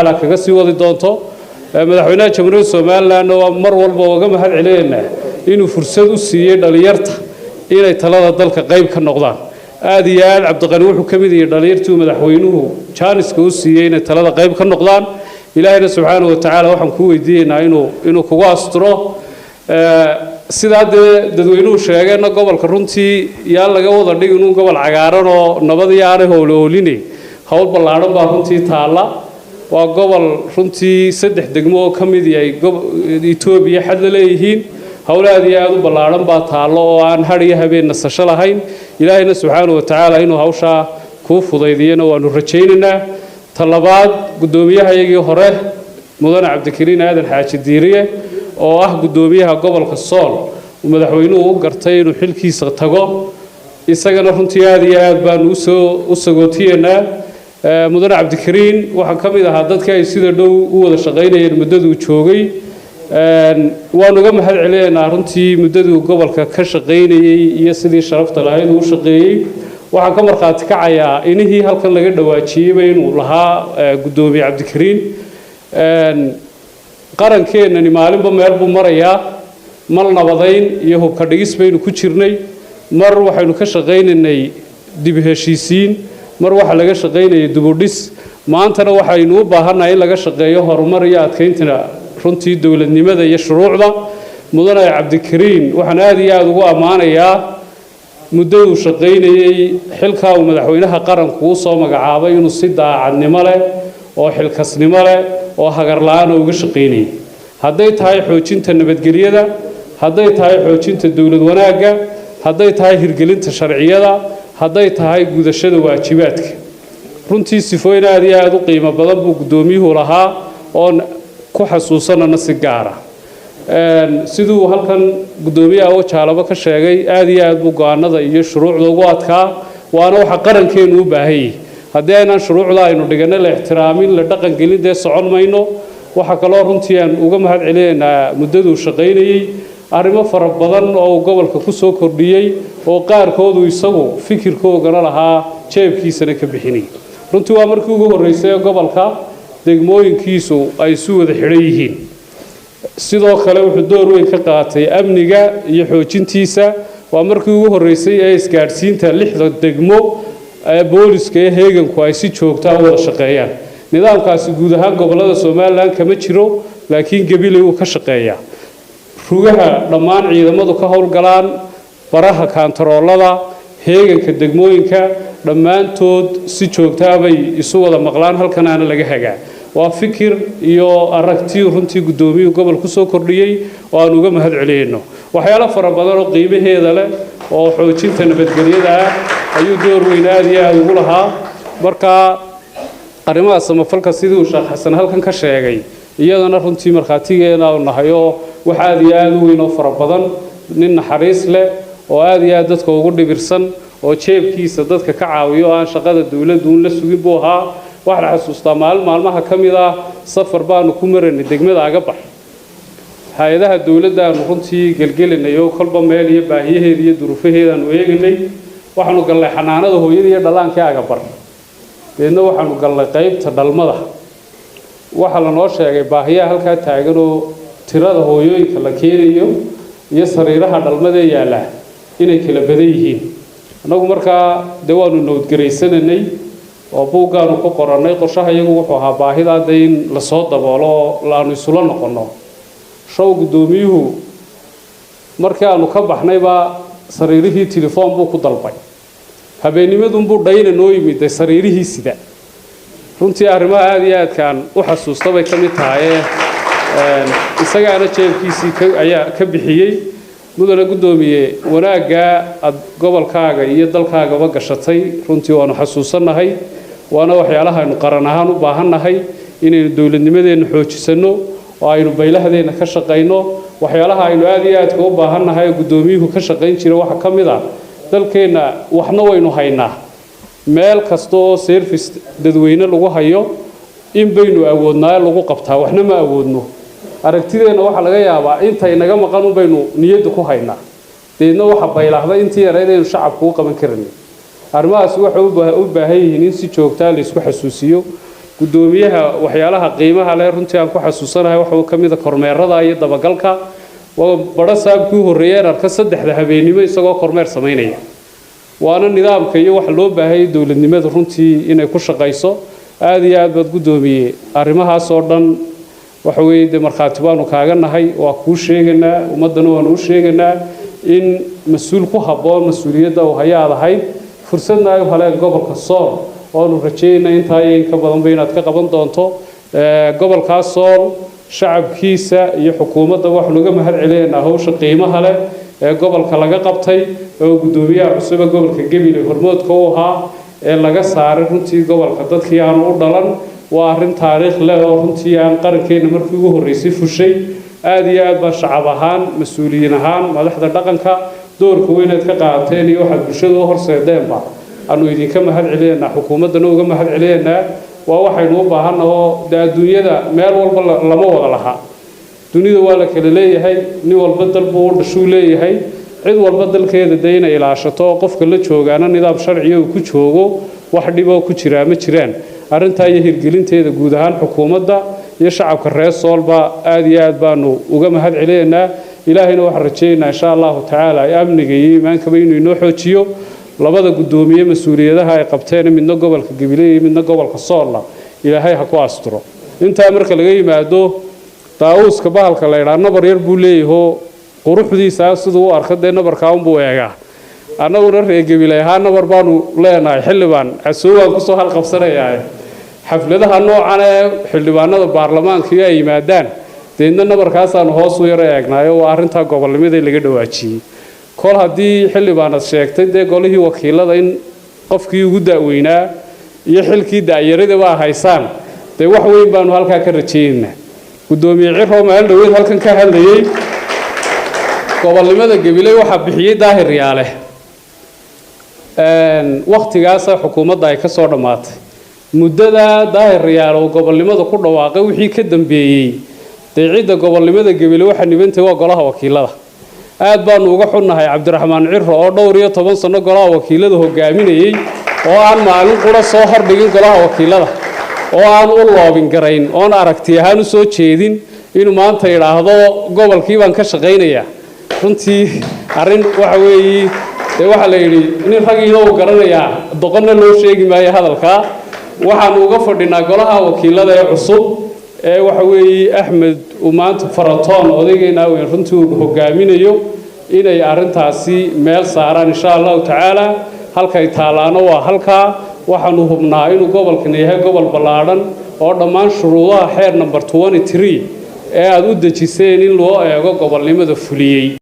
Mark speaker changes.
Speaker 1: tacaala kaga sii wadi doonto madaxweynaha jamhuuriyadda Soomaaliland oo mar walba uga mahad celinayna inuu fursad u siiyay dhalinyarta inay talada dalka qayb ka noqdaan aad iyo aad Cabdiqani wuxuu ka mid yahay dhalinyartii madaxweynuhu jaaniska u siiyay inay talada qayb ka noqdaan ilaahayna subxaanahu wa tacaala waxaan ku weydiinaynaa inuu kugu asturo sidaa dadweynuhu sheegayna gobolka runtii yaa laga wada dhigin inuu gobol cagaaran oo nabad iyo aanay howloolinay hawl ballaaran baa runtii taala waa gobol runtii 3 degmo oo ka mid yahay Itoobiya xad la leeyihiin hawl aad iyo aad u ballaaran baa taalo oo aan har iyo habeen nasasho lahayn ilaahayna subxaanahu wa tacaala inuu hawsha ku fudaydiyana waanu rajaynaynaa talabaad guddoomiyahayagii hore mudane Cabdikariin Aadan Xaaji Diiriye oo ah guddoomiyaha gobolka Sool madaxweynuhu u gartay inuu xilkiisa tago isagana runtii aad iyo aad baan u sagootiyeynaa mudane Cabdikariin waxa ka mid ahaa dadka ay sida dhow u wada shaqaynayeen muddadii uu joogay waan uga mahad celinaynaa runtii muddadii uu gobolka ka shaqaynayay iyo sidii sharafta lahayd uu shaqeeyay waxaan ka marxaati kacayaa inihii halkan laga dhawaajiyay inuu lahaa guddoomiye Cabdikariin qarankeenani maalinba meel buu marayaa mal nabadayn iyo hubka dhigis baynu ku jirnay mar waxaynu ka shaqaynaynay dib heshiisiin mar waxa laga shaqaynayay dib u dhis maantana waxaynu u baahanahay in laga shaqeeyo horumar iyo adkeynta runtii dawladnimada iyo shuruucda mudane Cabdikariin waxaan aad iyo aad ugu amaanayaa muddaduu shaqaynayay xilka uu madaxweynaha qaranku u soo magacaabay inuu si daacadnimo leh oo xilkasnimo leh oo hagar la'aan uga shaqaynayay hadday tahay xoojinta nabadgelyada hadday tahay xoojinta dawlad wanaagga hadday tahay hirgelinta sharciyada hadday tahay gudashada waajibaadka runtii sifooyin aad iyo aad u qiimo badan buu guddoomiyuhu lahaa oo ku xasuusanana si gaar ah sidoo halkan guddoomiyaha oo jaalaba ka sheegay aad iyo aad buu go'aanada iyo shuruucda ugu adkaa waana waxa qarankeenu u baahan yahay haddii aanan shuruucda aynu dhiganay la ixtiraamin la dhaqan gelin socon mayno waxa kale oo runtii aan uga mahad celinaynaa muddaduu shaqaynayay arrimo fara badan oo gobolka ku soo kordhiyay oo qaarkood isagu fikirkoodana lahaa jeebkiisana ka bixinay runtii waa markii ugu horeysay gobolka degmooyinkiisu ay isu wada xidhan yihiin sidoo kale wuxuu door weyn ka qaatay amniga iyo xoojintiisa waa markii ugu horeysay ee isgaarsiinta 6 degmo ee booliska ee heeganku ay si joogto ah wada shaqeeyaan nidaamkaasi guud ahaan gobolada Soomaaliland kama jiro laakiin Gabiley uu ka shaqeeyaa rugaha dhammaan ciidamadu ka howlgalaan baraha kantaroolada heeganka degmooyinka dhammaantood si joogto ah bay isu wada maqlaan halkan aan laga hagaa waa fikir iyo aragti runtii guddoomiyuhu gobol ku soo kordhiyay oo aan uga mahad celinayno waxyaalo fara badan oo qiimaheeda leh oo xoojinta nabadgelyada ayuu door weyn aad iyo aad ugu lahaa marka arrimaha samafalka sidii uu Sheekh Xasan halkan ka sheegay iyadana runtii marxaatigeena oo nahayo wax aad iyo aad u weyn oo fara badan nin naxariis leh oo aad iyo aad dadka ugu dhibirsan oo jeebkiisa dadka ka caawiyo aan shaqada dawladdu la sugin buu ahaa waxaan xasuustaa maalmaha kamid ah safar baanu ku maranay degmada Agabax hay'adaha dawladda aanu runtii galgelinayo kolba meel iyo baahiyaheeda iyo duruufaheeda aanu eegnay waxaanu galnay xanaanada hooyada iyo dhalaanka Agabar deedna waxaanu galnay qaybta dhalmada waxa la noo sheegay baahiyaha halka taagan oo tirada hooyooyinka la keenayo iyo sariiraha dhalmada yaala inay kala badan yihiin anagu markaa dawaanu nowdgareysanay oo buugaanu ku qoranay qorshaha iyagu wuxuu ahaa baahida in la soo daboolo laanu isula noqono show guddoomiyuhu markii aanu ka baxnayba sariirihii telefoon buu ku dalbay habeennimadun buu dhayna noo yimid sariirihii sida runtii arrimaha aad iyo aad kaan u xasuusta bay ka mid tahay isagaana jeebkiisii ayaa ka bixiyay mudane guddoomiye wanaaga ad gobolkaaga iyo dalkaagaba gashatay runtii waanu xasuusanahay waana waxyaalaha aynu qaran ahaan u baahannahay inaynu dawladnimadeena xoojisano oo aynu baylahadeena ka shaqeyno waxyaalaha aynu aad iyo aad u baahannahay guddoomiyuhu ka shaqeyn jiray waxa ka mid ah dalkeena waxna waynu haynaa meel kasto oo service dadweyne lagu hayo in baynu awoodnaa lagu qabtaa waxna ma awoodno aragtideena waxa laga yaabaa inta inaga maqan u baynu niyada ku haynaa deedna waxa baylaahday intii yareedeen shacabku u qaban karin arrimahaas waxa u baahan yihiin in si joogto ah la isku xasuusiyo gudoomiyaha waxyaalaha qiimaha leh runtii aan ku xasuusanahay waxa ka mid ah kormeerada iyo dabagalka waa baro saabkii horeeyay arka saddexda habeenimo isagoo kormeer sameynaya waana nidaamka iyo wax loo baahay dawladnimada runtii inay ku shaqeyso aad iyo aad bad gudoomiye arrimahaas oo dhan waxa weeye marxaati baanu kaaga nahay waa ku sheeganaa ummadana waanu u sheeganaa in mas'uul ku haboon mas'uuliyadda uu hayaadahay fursadna ay heleen gobolka Sool oo nu rajeynaa inta ay ka badan inaad ka qaban doonto gobolka Sool shacabkiisa iyo xukuumadda wax laga mahad celinaynaa hawsha qiimaha leh ee gobolka laga qabtay oo gudoomiyaha cusub gobolka Gabiley hormoodka u ahaa ee laga saaray runtii gobolka dadkii aan u dhalan waa arrin taariikh leh oo runtii aan qarankeena markii ugu horeysay fushay aad iyo aad ba shacab ahaan mas'uuliyiin ahaan madaxda dhaqanka doorka weyn ee ka qaateen iyo waxa bulshada u horseedeenba aanu idinka mahad celinaynaa xukuumadana uga mahad celinaynaa waa waxaynu u baahanahay adduunyada meel walba lama wada laha dunida waa la kala leeyahay nin walba dalbu u dhashu leeyahay cid walba dalkeeda deena ilaashato qofka la joogaana nidaam sharci uu ku joogo wax dhibo ku jira ma jiraan arinta iyo hirgelinteeda guud ahaan xukuumadda iyo shacabka reer Soolba aad iyo aad baanu uga mahad celinaynaa ilaahayna waxaan rajaynaynaa insha Allah taala amniga iyo iimaanka inuu inoo xoojiyo labada gudoomiye mas'uuliyadaha ay qabteen midna gobolka Gabiley midna gobolka Sool ilaahay ha ku asturo inta marka laga yimaado daawuska bahalka la yiraahdo nabar yar buu leeyahay quruxdiisa sidoo uu arkay nabarka un buu eegaa annaguna reer Gabiley ahaan nabar baanu leenahay xildhibaan asoowan ku soo hal qabsanayaa xafladaha noocan ee xildhibaanada baarlamaanka ay yimaadaan deedna nabarkaas aan hoos u yar eegnaayo waa arinta gobolnimada laga dhawaajiyay kol hadii xildhibaanad sheegtay golihii wakiilada in qofkii ugu daaweynaa iyo xilkii daayirada waa haysaan wax weyn baanu halka ka rajeynaa gudoomiye Ciro meel dhaweyd halkan ka hadlayay gobolnimada Gabiley waxa bixiyay daahir yaale waqtigaas xukuumadda ay ka soo dhamaatay muddada daahir yaale oo gobolnimada ku dhawaaqay wixii ka dambeeyay ciidda gobolnimada Gabiley waxa nibantay waa golaha wakiilada aad baanu uga xunnahay Cabdiraxmaan Ciro oo dhowr iyo 10 sano golaha wakiilada hogaaminayay oo aan maalin qura soo hordhigin golaha wakiilada oo aan u loobin garayn oo aragti ahaan u soo jeedin inuu maanta yiraahdo gobolkii baan ka shaqeynayaa runtii arrin waxa weeye waxa la yiri in ragiina uu garanayaa doqonna loo sheegi maayo hadalka waxaan uga fadhinaa golaha wakiilada ee cusub ee waxa weeye Axmed maanta Faratoon odaygeena weyn runtii uu hogaaminayo inay arintaasi meel saaraan insha Allah taala halkay taalaano waa halka waxaanu hubnaa inuu gobolkan yahay gobol ballaaran oo dhammaan shuruudaha xeer number 23 ee aad u dejiseen in loo eego gobolnimada fuliyay